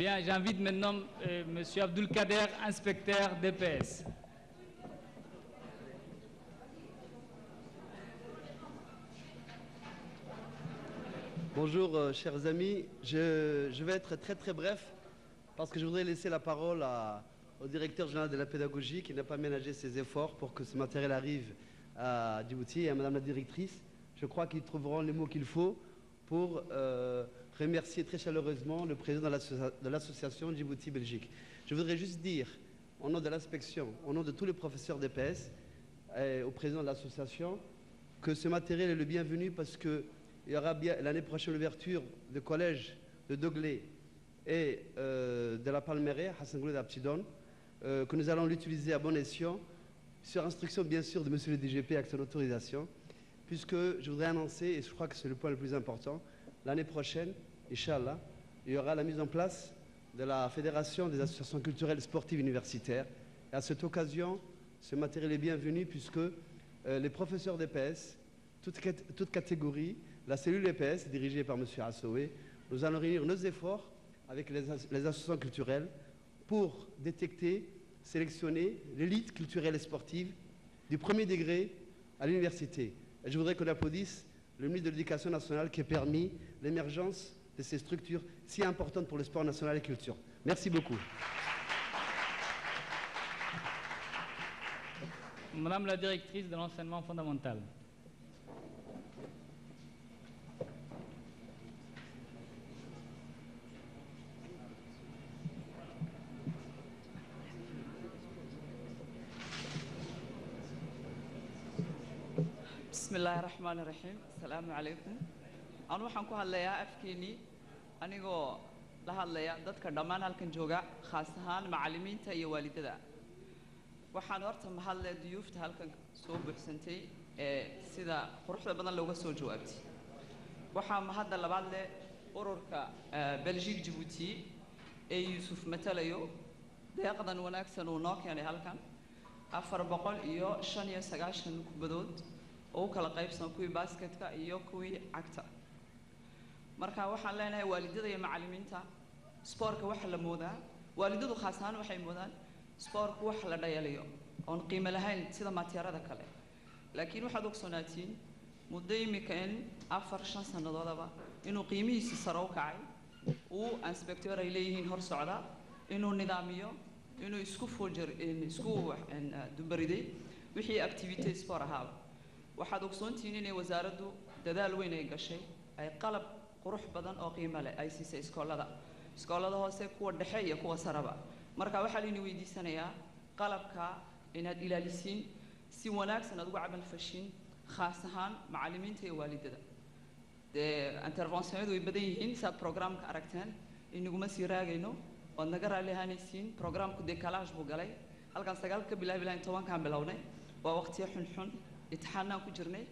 Bien, j'invite maintenant M. Abdulkader, inspecteur DPS. Bonjour chers amis, je vais être très bref parce que je voudrais laisser la parole au directeur général de la pédagogie qui n'a pas ménagé ses efforts pour que ce matériel arrive à Djibouti et à madame la directrice. Je crois qu'ils trouveront les mots qu'il faut pour remercier très chaleureusement le président de l'association Djibouti-Belgique. Je voudrais juste dire, au nom de l'inspection, au nom de tous les professeurs d'EPS et au président de l'association, que ce matériel est le bienvenu parce que il y aura bien l'année prochaine l'ouverture du collège de Doglé et de la Palmeraie, Hassan Gouled Abtidon, que nous allons l'utiliser à bon escient, sur instruction bien sûr de monsieur le DGP avec son autorisation, puisque je voudrais annoncer, et je crois que c'est le point le plus important, l'année prochaine, Inch'Allah, il y aura la mise en place de la Fédération des associations culturelles et sportives universitaires. Et à cette occasion, ce matériel est bienvenu puisque les professeurs d'EPS, toute catégorie, la cellule EPS dirigée par M. Assoué, nous allons réunir nos efforts avec les associations culturelles pour détecter, sélectionner l'élite culturelle et sportive du premier degré à l'université. Et je voudrais qu'on applaudisse le ministre de l'Éducation nationale qui a permis l'émergence de ces structures si importantes pour le sport national et la culture. Merci beaucoup. Madame la directrice de l'enseignement fondamental. Bismillahirrahmanirrahim. Assalamu alaikum. Anu waxaan ku hadlayaa afkeeni anigoo la hadlaya dadka dhammaan halkan jooga khaas ahaan macallimiinta iyo waalidada. Waxaan horta mahadle diyuufta halkan soo buuxsantay sida quruxda badan looga soo jawaabtay. Waxaan mahadda labaad leh ururka Belgique Djibouti ee Yusuf matalayo deeqdan wanaagsan oo noo keenay halkan 495 kubadood oo kala qaybsan kuwii basketka iyo kuwii cagta. Marka waxaan leenahay waalidada iyo macallimiinta sportka waxa la moodaa waalidadu khaas ahaan waxay moodaan sportku wax la dhayalayo oon qiimo lahayn sida maatyarada kale. Laakiin waxaad ogsoonatiin muddo imika in 4-5 sanadoodaba inuu qiimihiisa sare u kacay uu inspector ay leeyihiin hor socda inuu nidaamiyo inuu isku dumbariday wixii activity sport ahaa. waxaad ogsoontiin inay wasaaraddu dadaal weyn ay gashay ay qalab qurux badan oo qiimo leh ay siisay iskoolada hoose kuwa dhexe iyo kuwa saraba. marka waxaa la weydiisanayaa qalabka inaad ilaalisiin si wanaagsan aad ugu camal fashiin khaas ahaan macallimiinta iyo waalidada. interventionadu way badan yihiin saad programka aragteen inaguma sii raagayno ood naga raali ahaanaysiin. programku decalage buu galay halkan 9 ka bilaabi lahayn 10 kaan bilownay waa waqtiyo xunxun imtixaanaan ku jirnay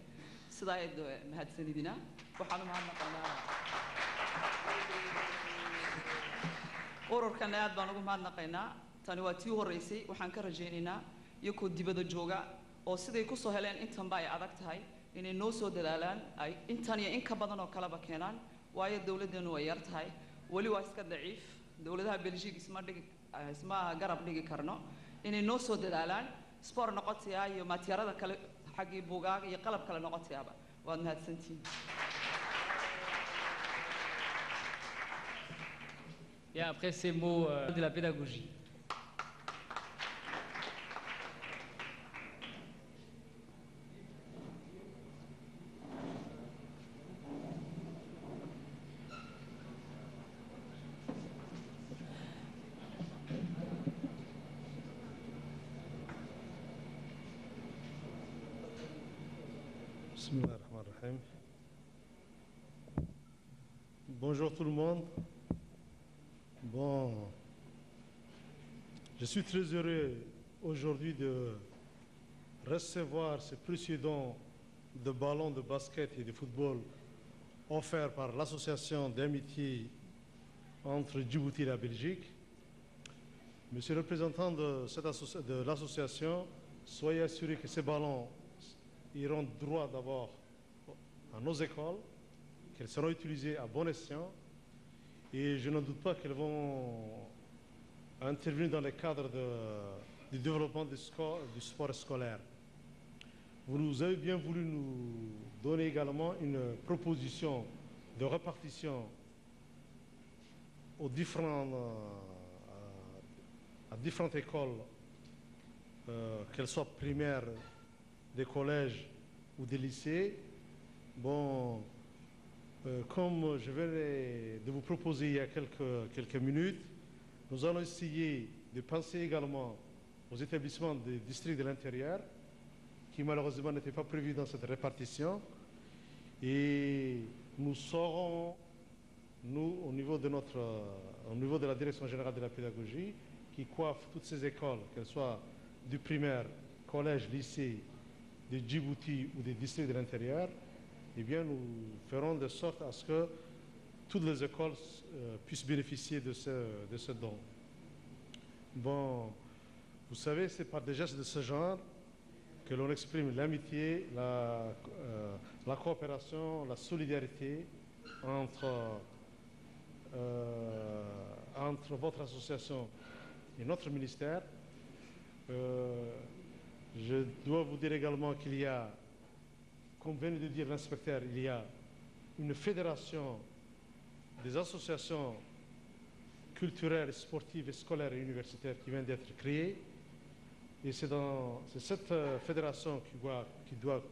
sidaa ay mahadsanidina. waxaan u mahadnaqaynaa ururkan aad baan ugu mahadnaqaynaa. tani waa tii horeysay waxaan ka rajaynaynaa iyagoo dibadda jooga oo siday ku soo heleen intanba ay adag tahay inay noo soo dadaalaan ay intan iyo in ka badan oo kaleba keenaan waayo dowladdeenu way yar tahay weli waa iska daciif. dowladaha Belgique isma garab dhigi karno inay noo soo dadaalaan sport noqotaya iyo maatyarada kale xaqii buugaaga iyo qalab kale noqotayaba. waad mahadsantiin. Et après ces mots de la pédagogie. Bismillahirrahmanirrahim. Bonjour tout le monde. Bon, je suis très heureux aujourd'hui de recevoir ce précieux don de ballons de basket et de football offert par l'association d'amitié entre Djibouti et la Belgique. Monsieur le représentant de l'association, soyez assuré que ces ballons iront droit d'abord à nos écoles, qu'elles seront utilisées à bon escient et je n'en doute pas qu'elles vont intervenir dans le cadre du développement du sport scolaire. Vous avez bien voulu nous donner également une proposition de répartition à différentes écoles, qu'elles soient primaires, des collèges ou des lycées. Bon, comme je venais de vous proposer il y a quelques minutes, nous allons essayer de penser également aux établissements des districts de l'intérieur, qui malheureusement n'étaient pas prévus dans cette répartition. Et nous saurons, nous, au niveau de la Direction générale de la pédagogie, qui coiffe toutes ces écoles, qu'elles soient du primaire, collège, lycée, de Djibouti ou des districts de l'intérieur, eh bien, nous ferons de sorte à ce que toutes les écoles puissent bénéficier de ce don. Bon, vous savez, c'est par des gestes de ce genre que l'on exprime l'amitié, la coopération, la solidarité entre votre association et notre ministère. Je dois vous dire également qu'il y a, comme vient de dire l'inspecteur, il y a une fédération des associations culturelles, sportives, scolaires et universitaires qui vient d'être créée. Et c'est cette fédération qui doit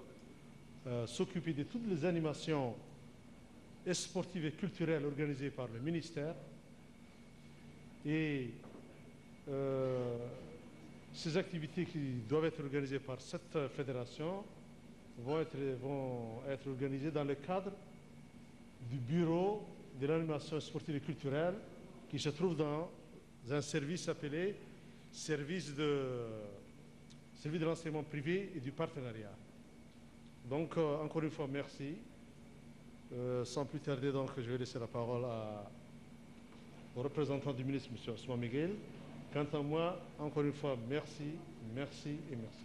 s'occuper de toutes les animations sportives et culturelles organisées par le ministère. Et ces activités qui doivent être organisées par cette fédération vont être organisées dans le cadre du bureau de l'animation sportive et culturelle qui se trouve dans un service appelé service de l'enseignement privé et du partenariat. Donc, encore une fois, merci. Sans plus tarder, donc, je vais laisser la parole au représentant du ministre, M. Ousmane Miguel. Quant à moi, encore une fois, merci, merci et merci.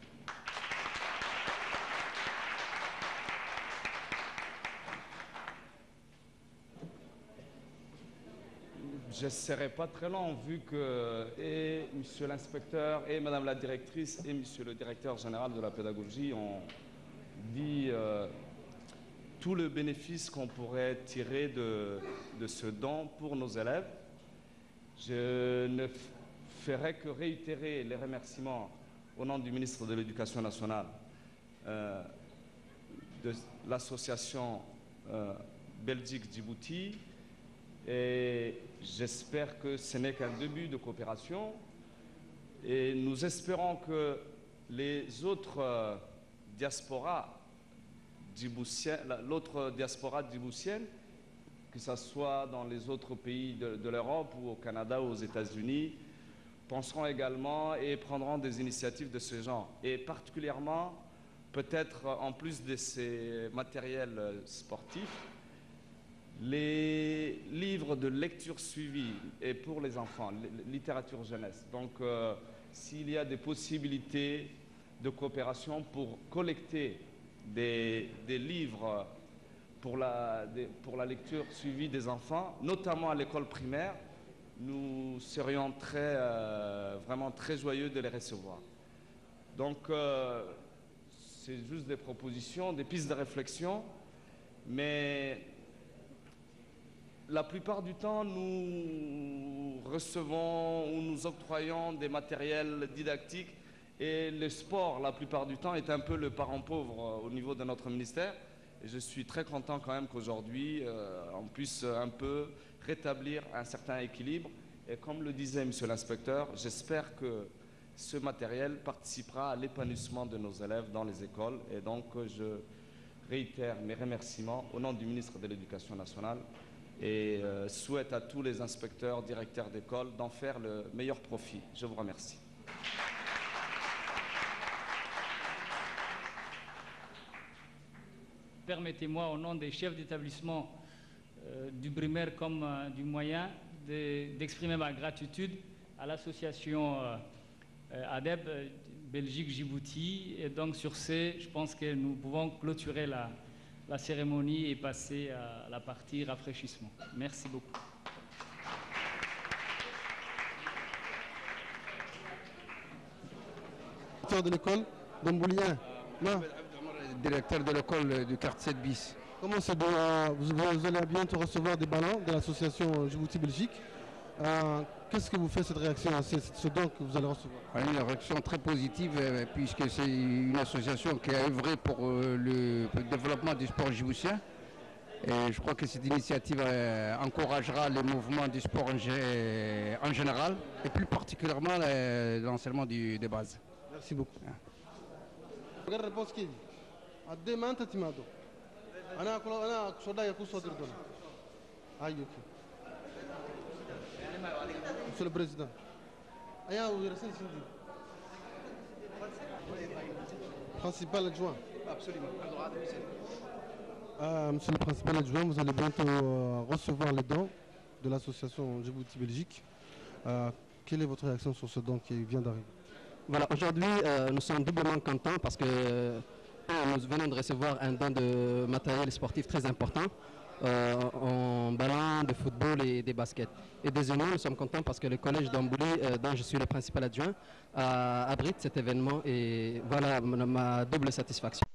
Je ne serai pas très long vu que et monsieur l'inspecteur et madame la directrice et monsieur le directeur général de la pédagogie ont dit tout le bénéfice qu'on pourrait tirer de ce don pour nos élèves. Je ne ferai que réitérer les remerciements au nom du ministre de l'Éducation nationale de l'association Belgique-Djibouti. Et j'espère que ce n'est qu'un début de coopération. Et nous espérons que les autres diasporas djiboutiennes, l'autre diaspora djiboutienne, que ce soit dans les autres pays de l'Europe ou au Canada ou aux États-Unis, penseront également et prendront des initiatives de ce genre. Et particulièrement, peut-être en plus de ces matériels sportifs, les livres de lecture suivie et pour les enfants, littérature jeunesse. Donc, s'il y a des possibilités de coopération pour collecter des livres pour la lecture suivie des enfants, notamment à l'école primaire, nous serions vraiment très joyeux de les recevoir. Donc, c'est juste des propositions, des pistes de réflexion, mais la plupart du temps, nous recevons ou nous octroyons des matériels didactiques et le sport, la plupart du temps, est un peu le parent pauvre au niveau de notre ministère. Et je suis très content quand même qu'aujourd'hui, on puisse un peu rétablir un certain équilibre. Et comme le disait monsieur l'inspecteur, j'espère que ce matériel participera à l'épanouissement de nos élèves dans les écoles. Et donc, je réitère mes remerciements au nom du ministre de l'Éducation nationale et souhaite à tous les inspecteurs, directeurs d'école d'en faire le meilleur profit. Je vous remercie. Permettez-moi, au nom des chefs d'établissement du primaire comme du moyen, d'exprimer ma gratitude à l'association ADEB Belgique-Djibouti. Et donc sur ce, je pense que nous pouvons clôturer la cérémonie et passer à la partie rafraîchissement. Merci beaucoup. directeur de l'école d'Amboulien. Directeur de l'école du quartier 7 bis. Comment c'est bon, vous allez bientôt recevoir des ballons de l'association Djibouti Belgique. Qu'est-ce que vous fait cette réaction? C'est ce don que vous allez recevoir? Une réaction très positive puisque c'est une association qui a œuvré pour le développement du sport djiboutien. Et je crois que cette initiative encouragera le mouvement du sport en général et plus particulièrement l'enseignement des bases. Merci beaucoup. Regarde la réponse qui dit. Monsieur le Président. Principal adjoint. Absolument. Monsieur le principal adjoint, vous allez bientôt recevoir les dons de l'association Djibouti Belgique. Quelle est votre réaction sur ce don qui vient d'arriver? Voilà, aujourd'hui, nous sommes doublement contents parce que nous venons de recevoir un don de matériel sportif très important en ballon, de football et des baskets. Et deuxièmement, nous sommes contents parce que le collège d'Ambouli, dont je suis le principal adjoint, abrite cet événement et voilà ma double satisfaction.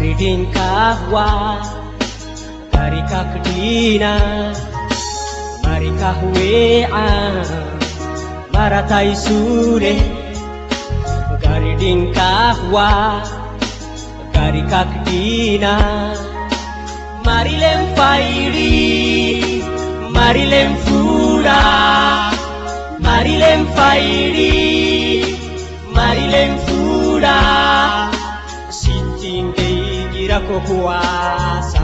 Karidin kahwa Karikah dina Marikah we'a Maratai sule Karidin kahwa Karikah dina Marilem fairi Marilem fura Marilem fairi Marilem fura Sintingei gira kuasa